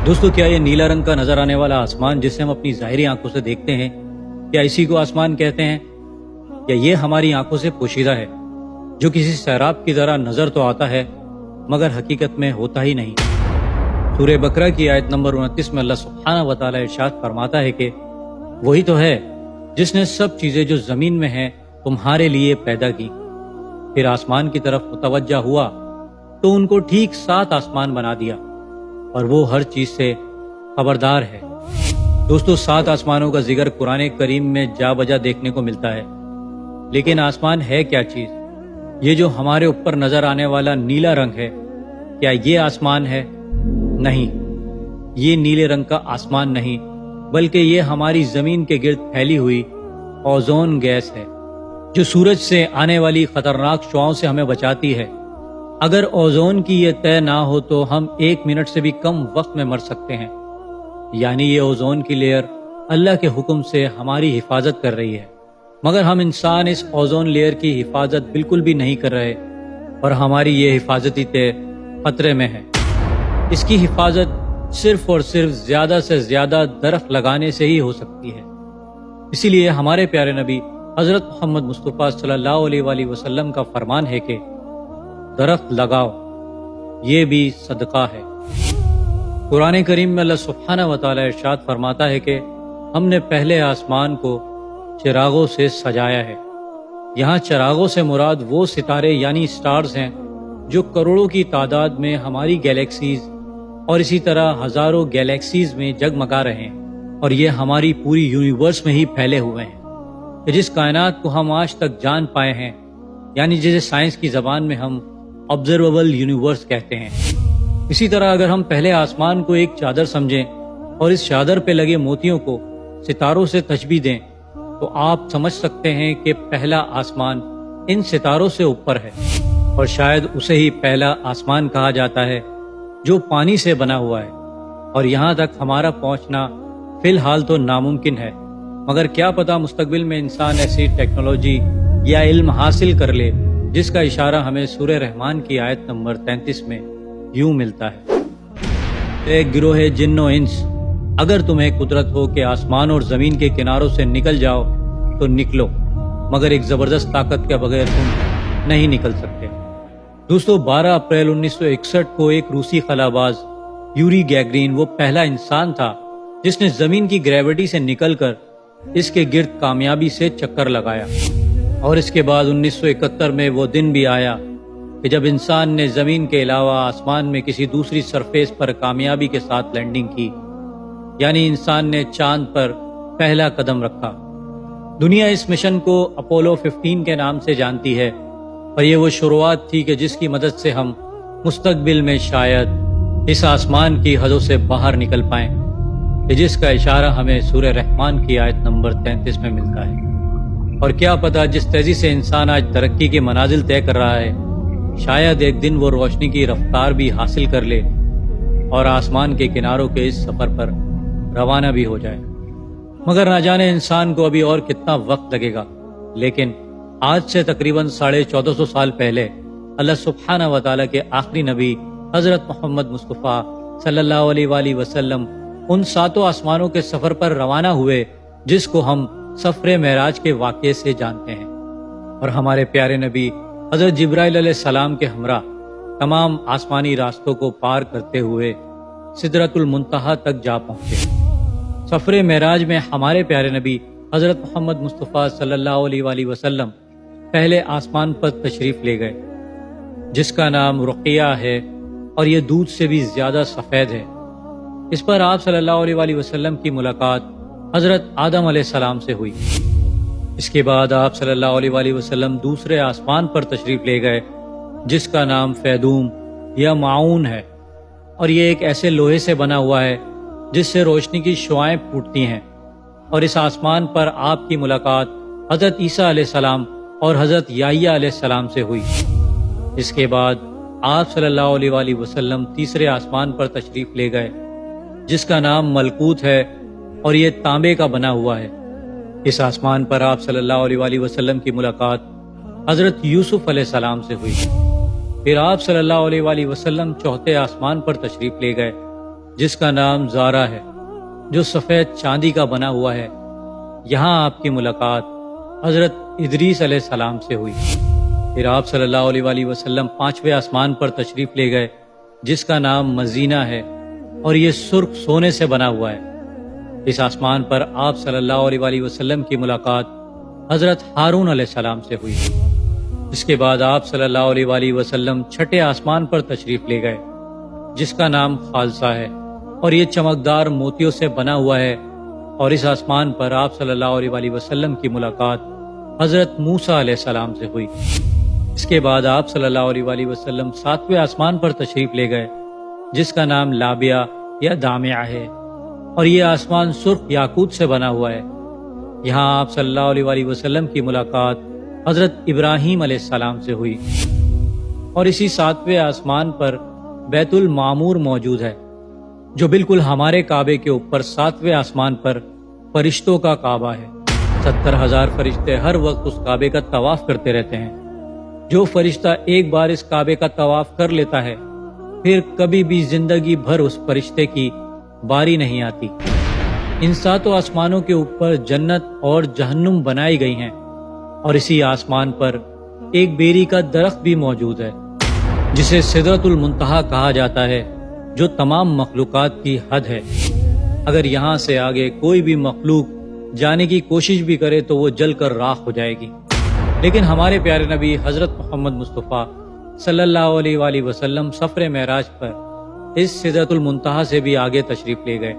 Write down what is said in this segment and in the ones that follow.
دوستو، کیا یہ نیلا رنگ کا نظر آنے والا آسمان جسے ہم اپنی ظاہری آنکھوں سے دیکھتے ہیں، کیا اسی کو آسمان کہتے ہیں؟ یا یہ ہماری آنکھوں سے پوشیدہ ہے، جو کسی سیراب کی طرح نظر تو آتا ہے مگر حقیقت میں ہوتا ہی نہیں؟ سورہ بقرہ کی آیت نمبر 29 میں اللہ سبحانہ و تعالی ارشاد فرماتا ہے کہ وہی تو ہے جس نے سب چیزیں جو زمین میں ہیں تمہارے لیے پیدا کی، پھر آسمان کی طرف متوجہ ہوا تو ان کو ٹھیک 7 آسمان بنا دیا، اور وہ ہر چیز سے خبردار ہے۔ دوستو، 7 آسمانوں کا ذکر قرآن کریم میں جا بجا دیکھنے کو ملتا ہے، لیکن آسمان ہے کیا چیز؟ یہ جو ہمارے اوپر نظر آنے والا نیلا رنگ ہے، کیا یہ آسمان ہے؟ نہیں، یہ نیلے رنگ کا آسمان نہیں، بلکہ یہ ہماری زمین کے گرد پھیلی ہوئی اوزون گیس ہے، جو سورج سے آنے والی خطرناک شعاؤں سے ہمیں بچاتی ہے۔ اگر اوزون کی یہ طے نہ ہو تو ہم 1 منٹ سے بھی کم وقت میں مر سکتے ہیں۔ یعنی یہ اوزون کی لیئر اللہ کے حکم سے ہماری حفاظت کر رہی ہے، مگر ہم انسان اس اوزون لیئر کی حفاظت بالکل بھی نہیں کر رہے، اور ہماری یہ حفاظتی طے خطرے میں ہے۔ اس کی حفاظت صرف اور صرف زیادہ سے زیادہ درخت لگانے سے ہی ہو سکتی ہے۔ اسی لیے ہمارے پیارے نبی حضرت محمد مصطفیٰ صلی اللہ علیہ وآلہ وسلم کا فرمان ہے کہ درخت لگاؤ، یہ بھی صدقہ ہے۔ قرآن کریم میں اللہ سبحانہ و تعالی ارشاد فرماتا ہے کہ ہم نے پہلے آسمان کو چراغوں سے سجایا ہے۔ یہاں چراغوں سے مراد وہ ستارے یعنی سٹارز ہیں جو کروڑوں کی تعداد میں ہماری گیلیکسیز اور اسی طرح ہزاروں گیلیکسیز میں جگمگا رہے ہیں، اور یہ ہماری پوری یونیورس میں ہی پھیلے ہوئے ہیں، کہ جس کائنات کو ہم آج تک جان پائے ہیں، یعنی جسے سائنس کی زبان میں ہم آبزرویبل یونیورس کہتے ہیں۔ اسی طرح اگر ہم پہلے آسمان کو ایک چادر سمجھیں اور اس چادر پہ لگے موتیوں کو ستاروں سے تشبیہ دیں تو آپ سمجھ سکتے ہیں کہ پہلا آسمان ان ستاروں سے اوپر ہے، اور شاید اسے ہی پہلا آسمان کہا جاتا ہے جو پانی سے بنا ہوا ہے، اور یہاں تک ہمارا پہنچنا فی الحال تو ناممکن ہے، مگر کیا پتہ مستقبل میں انسان ایسی ٹیکنالوجی یا علم حاصل کر لے جس کا اشارہ ہمیں سورہ رحمان کی آیت نمبر 33 میں یوں ملتا ہے: اے گروہ جن و انس، اگر تمہیں قدرت ہو کہ آسمان اور زمین کے کناروں سے نکل جاؤ تو نکلو، مگر ایک زبردست طاقت کے بغیر تم نہیں نکل سکتے۔ دوستو، 12 اپریل 1961 کو ایک روسی خلا باز یوری گیگرین وہ پہلا انسان تھا جس نے زمین کی گریوٹی سے نکل کر اس کے گرد کامیابی سے چکر لگایا، اور اس کے بعد 1971 میں وہ دن بھی آیا کہ جب انسان نے زمین کے علاوہ آسمان میں کسی دوسری سرفیس پر کامیابی کے ساتھ لینڈنگ کی، یعنی انسان نے چاند پر پہلا قدم رکھا۔ دنیا اس مشن کو اپولو 15 کے نام سے جانتی ہے، اور یہ وہ شروعات تھی کہ جس کی مدد سے ہم مستقبل میں شاید اس آسمان کی حدوں سے باہر نکل پائیں، کہ جس کا اشارہ ہمیں سورہ رحمان کی آیت نمبر 33 میں ملتا ہے۔ اور کیا پتہ جس تیزی سے انسان آج ترقی کے منازل طے کر رہا ہے، شاید ایک دن وہ روشنی کی رفتار بھی حاصل کر لے اور آسمان کے کناروں کے اس سفر پر روانہ بھی ہو جائے۔ مگر نہ جانے انسان کو ابھی اور کتنا وقت لگے گا، لیکن آج سے تقریباً 1450 سال پہلے اللہ سبحانہ و تعالیٰ کے آخری نبی حضرت محمد مصطفیٰ صلی اللہ علیہ وآلہ وسلم ان 7 آسمانوں کے سفر پر روانہ ہوئے جس کو ہم سفر معراج کے واقعے سے جانتے ہیں، اور ہمارے پیارے نبی حضرت جبرائیل علیہ السلام کے ہمراہ تمام آسمانی راستوں کو پار کرتے ہوئے سدرۃ المنتہا تک جا پہنچے۔ سفر معراج میں ہمارے پیارے نبی حضرت محمد مصطفیٰ صلی اللہ علیہ وآلہ وسلم پہلے آسمان پر تشریف لے گئے، جس کا نام رقیہ ہے، اور یہ دودھ سے بھی زیادہ سفید ہے۔ اس پر آپ صلی اللہ علیہ وآلہ وسلم کی ملاقات حضرت آدم علیہ السلام سے ہوئی۔ اس کے بعد آپ صلی اللہ علیہ وآلہ وسلم دوسرے آسمان پر تشریف لے گئے جس کا نام فیدوم یا معاون ہے، اور یہ ایک ایسے لوہے سے بنا ہوا ہے جس سے روشنی کی شعائیں پھوٹتی ہیں، اور اس آسمان پر آپ کی ملاقات حضرت عیسیٰ علیہ السلام اور حضرت یحییٰ علیہ السلام سے ہوئی۔ اس کے بعد آپ صلی اللہ علیہ وآلہ وسلم تیسرے آسمان پر تشریف لے گئے جس کا نام ملکوت ہے، اور یہ تانبے کا بنا ہوا ہے۔ اس آسمان پر آپ صلی اللہ علیہ وآلہ وسلم کی ملاقات حضرت یوسف علیہ السلام سے ہوئی۔ پھر آپ صلی اللہ علیہ وآلہ وسلم چوتھے آسمان پر تشریف لے گئے جس کا نام زارا ہے، جو سفید چاندی کا بنا ہوا ہے، یہاں آپ کی ملاقات حضرت ادریس علیہ السلام سے ہوئی۔ پھر آپ صلی اللہ علیہ وآلہ وسلم 5ویں آسمان پر تشریف لے گئے، جس کا نام مزینہ ہے اور یہ سرخ سونے سے بنا ہوا ہے۔ اس آسمان پر آپ صلی اللہ علیہ وآلہ وسلم کی ملاقات حضرت ہارون علیہ السلام سے ہوئی۔ اس کے بعد آپ صلی اللہ علیہ وآلہ وسلم 6ٹھے آسمان پر تشریف لے گئے، جس کا نام خالصہ ہے اور یہ چمکدار موتیوں سے بنا ہوا ہے، اور اس آسمان پر آپ صلی اللہ علیہ وآلہ وسلم کی ملاقات حضرت موسیٰ علیہ السلام سے ہوئی۔ اس کے بعد آپ صلی اللہ علیہ وآلہ وسلم 7ویں آسمان پر تشریف لے گئے، جس کا نام لابیہ یا دامعہ ہے، اور یہ آسمان سرخ یاقوت سے بنا ہوا ہے۔ یہاں آپ صلی اللہ علیہ وآلہ وسلم کی ملاقات حضرت ابراہیم علیہ السلام سے ہوئی، اور اسی 7ویں آسمان پر بیت المعمور موجود ہے، جو بالکل ہمارے کعبے کے اوپر 7ویں آسمان پر فرشتوں کا کعبہ ہے۔ 70,000 فرشتے ہر وقت اس کعبے کا طواف کرتے رہتے ہیں۔ جو فرشتہ ایک بار اس کعبے کا طواف کر لیتا ہے، پھر کبھی بھی زندگی بھر اس فرشتے کی باری نہیں آتی۔ ان 7 آسمانوں کے اوپر جنت اور جہنم بنائی گئی ہیں، اور اسی آسمان پر ایک بیری کا درخت بھی موجود ہے، جسے سدرۃ المنتہا کہا جاتا ہے، جو تمام مخلوقات کی حد ہے۔ اگر یہاں سے آگے کوئی بھی مخلوق جانے کی کوشش بھی کرے تو وہ جل کر راکھ ہو جائے گی، لیکن ہمارے پیارے نبی حضرت محمد مصطفیٰ صلی اللہ علیہ وآلہ وسلم سفر معراج پر اس سدرۃ المنتہا سے بھی آگے تشریف لے گئے،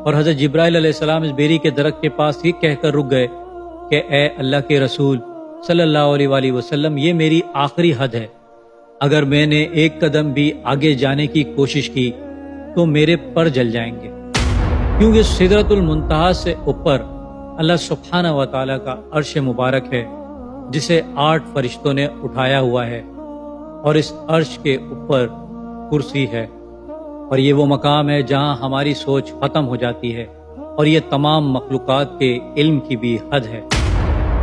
اور حضرت جبرائیل علیہ السلام اس بیری کے درخت کے پاس یہ کہہ کر رک گئے کہ اے اللہ کے رسول صلی اللہ علیہ وآلہ وسلم، یہ میری آخری حد ہے، اگر میں نے ایک قدم بھی آگے جانے کی کوشش کی تو میرے پر جل جائیں گے، کیونکہ سدرۃ المنتہا سے اوپر اللہ سبحانہ و تعالیٰ کا عرش مبارک ہے، جسے 8 فرشتوں نے اٹھایا ہوا ہے، اور اس عرش کے اوپر کرسی ہے، اور یہ وہ مقام ہے جہاں ہماری سوچ ختم ہو جاتی ہے، اور یہ تمام مخلوقات کے علم کی بھی حد ہے۔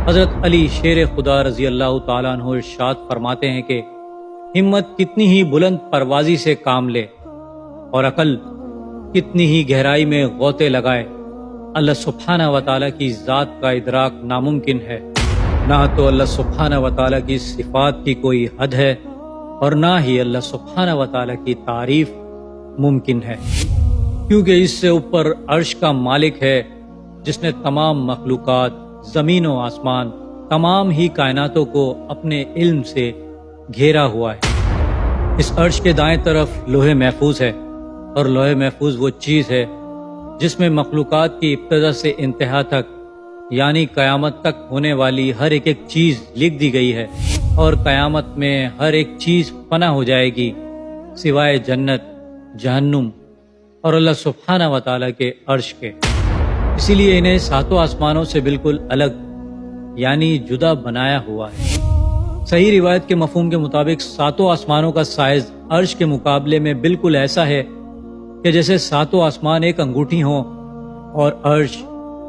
حضرت علی شیر خدا رضی اللہ تعالیٰ عنہ ارشاد فرماتے ہیں کہ ہمت کتنی ہی بلند پروازی سے کام لے، اور عقل کتنی ہی گہرائی میں غوطے لگائے، اللہ سبحانہ و تعالیٰ کی ذات کا ادراک ناممکن ہے۔ نہ تو اللہ سبحانہ و تعالیٰ کی صفات کی کوئی حد ہے، اور نہ ہی اللہ سبحانہ و تعالیٰ کی تعریف ممکن ہے، کیونکہ اس سے اوپر عرش کا مالک ہے، جس نے تمام مخلوقات، زمین و آسمان، تمام ہی کائناتوں کو اپنے علم سے گھیرا ہوا ہے۔ اس عرش کے دائیں طرف لوح محفوظ ہے، اور لوح محفوظ وہ چیز ہے جس میں مخلوقات کی ابتدا سے انتہا تک، یعنی قیامت تک ہونے والی ہر ایک چیز لکھ دی گئی ہے، اور قیامت میں ہر ایک چیز فنا ہو جائے گی سوائے جنت، جہنم اور اللہ سبحانہ و تعالیٰ کے عرش کے۔ اسی لیے انہیں 7 آسمانوں سے بالکل الگ، یعنی جدا بنایا ہوا ہے۔ صحیح روایت کے مفہوم کے مطابق 7 آسمانوں کا سائز عرش کے مقابلے میں بالکل ایسا ہے کہ جیسے 7 آسمان ایک انگوٹھی ہوں، اور عرش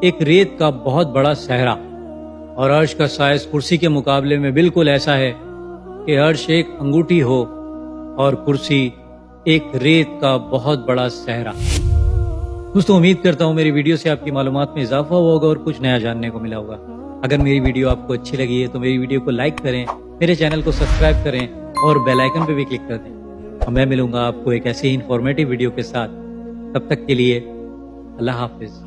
ایک ریت کا بہت بڑا صحرا، اور عرش کا سائز کرسی کے مقابلے میں بالکل ایسا ہے کہ عرش ایک انگوٹھی ہو اور کرسی ایک ریت کا بہت بڑا صحرا۔ دوستوں، امید کرتا ہوں میری ویڈیو سے آپ کی معلومات میں اضافہ ہوا ہوگا اور کچھ نیا جاننے کو ملا ہوگا۔ اگر میری ویڈیو آپ کو اچھی لگی ہے تو میری ویڈیو کو لائک کریں، میرے چینل کو سبسکرائب کریں، اور بیل آئیکن پہ بھی کلک کر دیں۔ اور میں ملوں گا آپ کو ایک ایسی انفارمیٹیو ویڈیو کے ساتھ، تب تک کے لیے اللہ حافظ۔